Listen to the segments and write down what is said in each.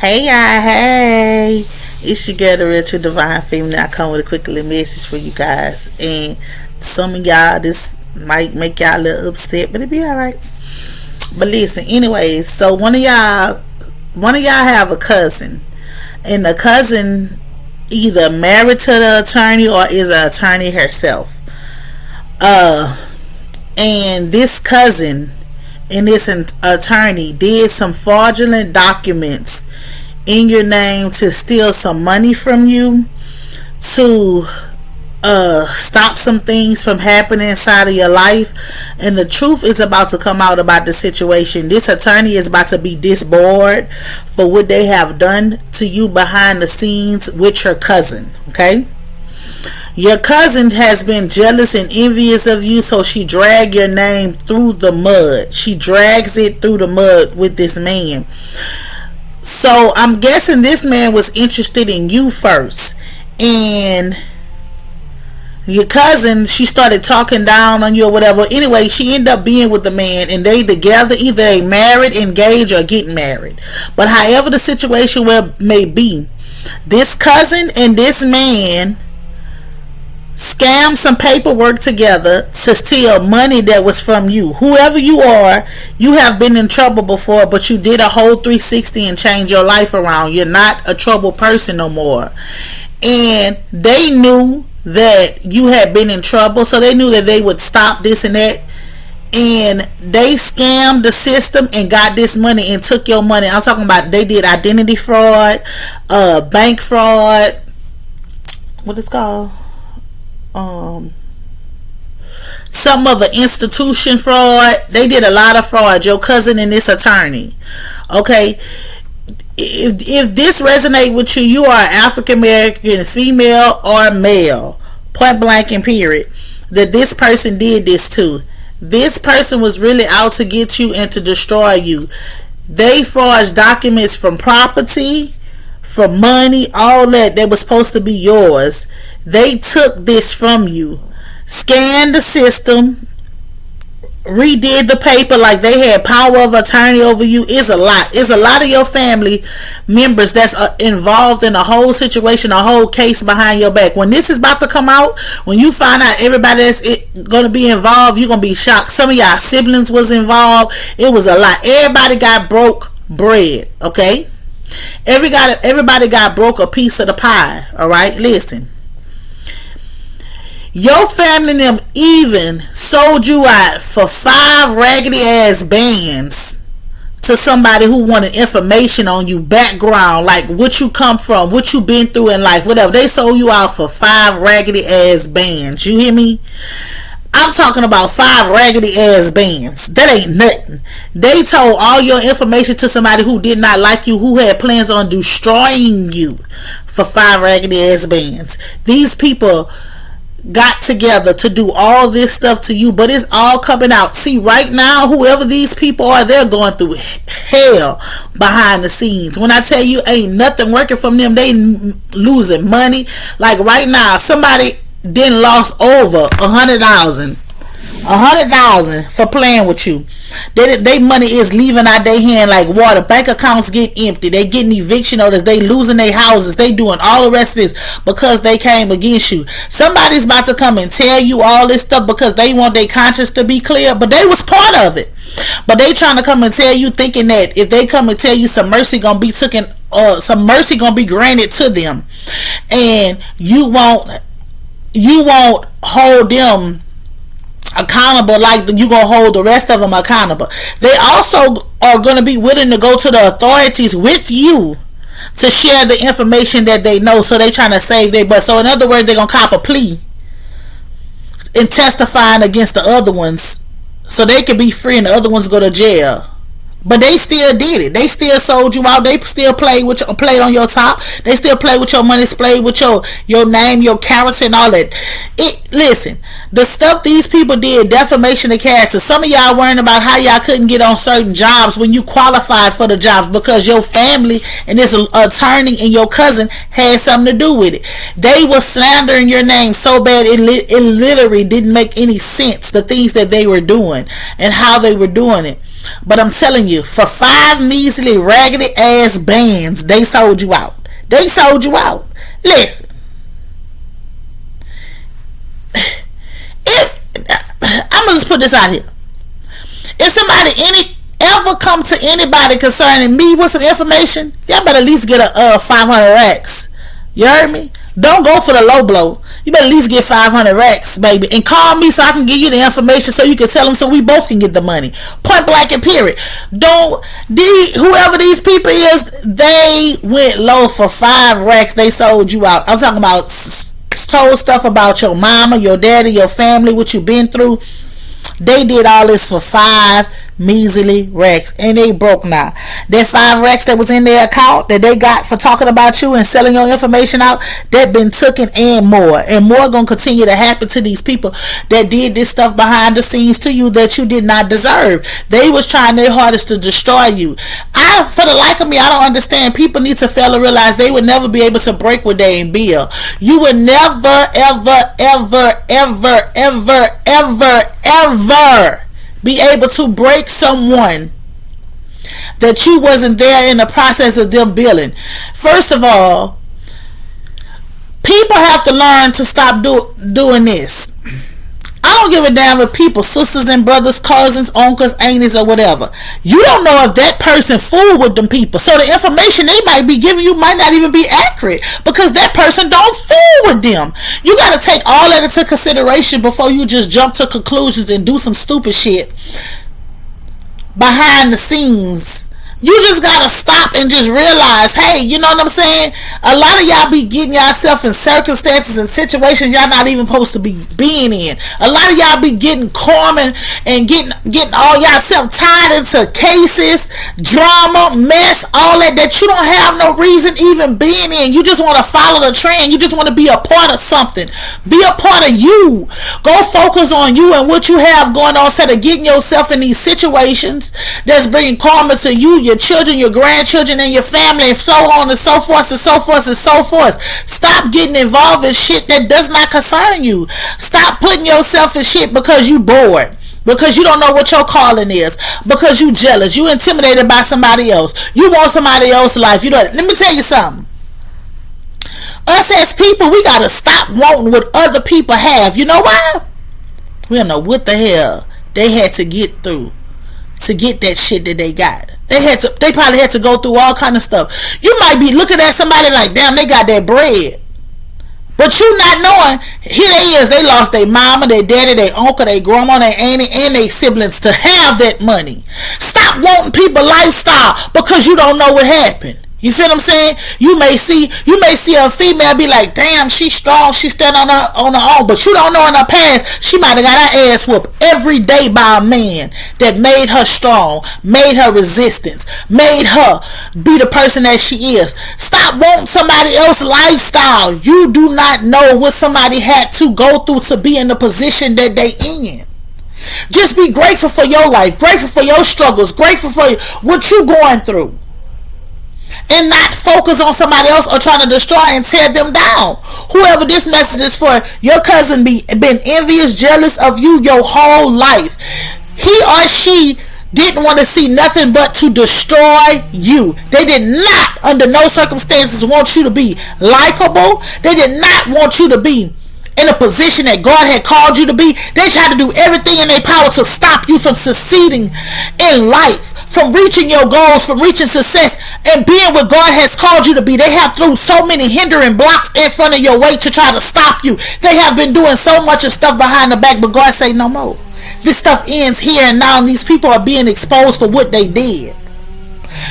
Hey y'all, hey. It's your girl, the real true divine family. I come with a quick little message for you guys. And some of y'all, this might make y'all a little upset, but it'll be alright. But listen, anyways, so one of y'all have a cousin. And the cousin either married to the attorney or is an attorney herself. And this cousin and this attorney did some fraudulent documents in your name to steal some money from you, to stop some things from happening inside of your life. And the truth is about to come out about the situation. This attorney is about to be disbarred for what they have done to you behind the scenes with your cousin. Okay, your cousin has been jealous and envious of you, so she dragged your name through the mud. She drags it through the mud with this man. So I'm guessing this man was interested in you first, and your cousin, she started talking down on you or whatever. Anyway, she ended up being with the man, and they together, either they married, engaged, or getting married. But however the situation may be, this cousin and this man scam some paperwork together to steal money that was from you. Whoever you are, you have been in trouble before, but you did a whole 360 and changed your life around. You're not a troubled person no more. And they knew that you had been in trouble, so they knew that they would stop this and that. And they scammed the system and got this money and took your money. I'm talking about they did identity fraud, bank fraud, what it's called, some of an institution fraud. They did a lot of fraud, your cousin and this attorney. Okay, if this resonate with you, you are African American, female or male, point blank and period, that this person did this to. This person was really out to get you and to destroy you. They forged documents from property, from money, all that was supposed to be yours. They took this from you, scanned the system, redid the paper like they had power of attorney over you. Is a lot. It's a lot of your family members that's involved in a whole situation, a whole case behind your back. When this is about to come out, when you find out everybody that's going to be involved, you're going to be shocked. Some of y'all siblings was involved. It was a lot. Everybody got broke bread. Okay, everybody got broke a piece of the pie. All right, listen. Your family them even sold you out for 5 raggedy ass bands to somebody who wanted information on you, background, like what you come from, what you been through in life, whatever. They sold you out for 5 raggedy ass bands. You hear me? I'm talking about 5 raggedy ass bands. That ain't nothing. They told all your information to somebody who did not like you, who had plans on destroying you, for 5 raggedy ass bands. These people got together to do all this stuff to you, but it's all coming out. See, right now, whoever these people are, they're going through hell behind the scenes. When I tell you ain't nothing working from them, they losing money. Like right now, somebody didn't lost over $100,000 for playing with you. They money is leaving out their hand like water. Bank accounts get empty. They getting eviction notice. They losing their houses. They doing all the rest of this because they came against you. Somebody's about to come and tell you all this stuff because they want their conscience to be clear, but they was part of it. But they trying to come and tell you, thinking that if they come and tell you, some mercy gonna be taken, some mercy gonna be granted to them, and you won't hold them accountable like you gonna hold the rest of them accountable. They also are gonna be willing to go to the authorities with you to share the information that they know, so they trying to save their butt. So in other words, they're gonna cop a plea and testifying against the other ones so they can be free and the other ones go to jail. But they still did it. They still sold you out. They still played on your top. They still played with your money, played with your name, your character, and all that. Listen, the stuff these people did, defamation of character. Some of y'all worrying about how y'all couldn't get on certain jobs when you qualified for the jobs because your family and this attorney and your cousin had something to do with it. They were slandering your name so bad it literally didn't make any sense, the things that they were doing and how they were doing it. But I'm telling you, for 5 measly raggedy ass bands, they sold you out. They sold you out. Listen, if I'm gonna just put this out here, if somebody ever come to anybody concerning me with some information, y'all better at least get a 500 racks. You heard me? Don't go for the low blow. You better at least get 500 racks, baby, and call me so I can give you the information so you can tell them so we both can get the money. Point blank and period. Whoever these people is, they went low for 5 racks. They sold you out. I'm talking about told stuff about your mama, your daddy, your family, what you been through. They did all this for 5 measly racks, and they broke now. That 5 racks that was in their account that they got for talking about you and selling your information out, that been taken, and more gonna continue to happen to these people that did this stuff behind the scenes to you that you did not deserve. They was trying their hardest to destroy you. For the like of me, I don't understand. People need to fail to realize they would never be able to break what they ain't build. You would never, ever be able to break someone that you wasn't there in the process of them building. First of all, people have to learn to stop doing this. I don't give a damn if people, sisters and brothers, cousins, uncles, aunties, or whatever. You don't know if that person fooled with them people. So the information they might be giving you might not even be accurate because that person don't fool with them. You got to take all that into consideration before you just jump to conclusions and do some stupid shit behind the scenes. You just gotta stop and just realize, hey, you know what I'm saying? A lot of y'all be getting yourself in circumstances and situations y'all not even supposed to be being in. A lot of y'all be getting common and getting all y'allself tied into cases, drama, mess, all that you don't have no reason even being in. You just want to follow the trend. You just want to be a part of something. Be a part of you. Go focus on you and what you have going on instead of getting yourself in these situations that's bringing karma to you, your children, your grandchildren, and your family, and so on and so forth and so forth and so forth. Stop getting involved in shit that does not concern you. Stop putting yourself in shit because you bored, because you don't know what your calling is, because you jealous, you intimidated by somebody else, you want somebody else's life. You know, let me tell you something. Us as people, we gotta stop wanting what other people have. You know why? We don't know what the hell they had to get through to get that shit that they got. They probably had to go through all kind of stuff. You might be looking at somebody like, damn, they got that bread. But you not knowing, here they is, they lost their mama, their daddy, their uncle, their grandma, their auntie, and their siblings to have that money. Stop wanting people lifestyle because you don't know what happened. You feel what I'm saying? You may see a female be like, damn, she's strong, she stand on her own, but you don't know in her past she might have got her ass whooped every day by a man that made her strong, made her resistance, made her be the person that she is. Stop wanting somebody else's lifestyle. You do not know what somebody had to go through to be in the position that they in. Just be grateful for your life, grateful for your struggles, grateful for what you going through. And not focus on somebody else or trying to destroy and tear them down. Whoever this message is for, your cousin been envious, jealous of you your whole life. He or she didn't want to see nothing but to destroy you. They did not, under no circumstances, want you to be likable. They did not want you to be in a position that God had called you to be. They tried to do everything in their power to stop you from succeeding in life, from reaching your goals, from reaching success and being what God has called you to be. They have threw so many hindering blocks in front of your way to try to stop you. They have been doing so much of stuff behind the back, but God say no more. This stuff ends here and now, and these people are being exposed for what they did.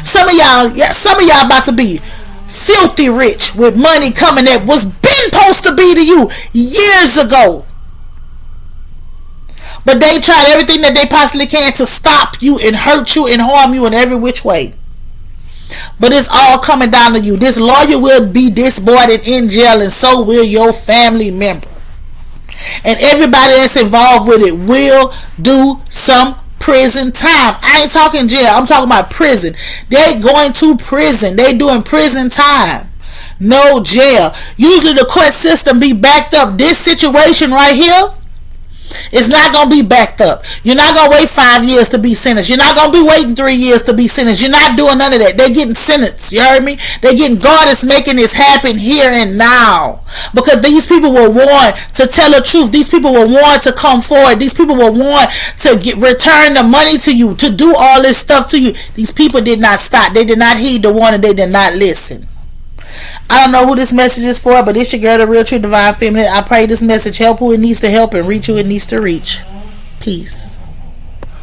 Some of y'all about to be filthy rich with money coming that was been supposed to be to you years ago. But they tried everything that they possibly can to stop you and hurt you and harm you in every which way. But it's all coming down to you. This lawyer will be disbarred and in jail, and so will your family member. And everybody that's involved with it will do some prison time. I ain't talking jail. I'm talking about prison. They going to prison. They doing prison time. No jail. Usually the court system be backed up. This situation right here, It's not going to be backed up. You're not going to wait 5 years to be sentenced. You're not going to be waiting 3 years to be sentenced. You're not doing none of that. They're getting sentenced. You heard me? They're getting, God is making this happen here and now. Because these people were warned to tell the truth. These people were warned to come forward. These people were warned to return the money to you, to do all this stuff to you. These people did not stop. They did not heed the warning. They did not listen. I don't know who this message is for, but it's your girl, the Real True Divine Feminine. I pray this message help who it needs to help and reach who it needs to reach. Peace.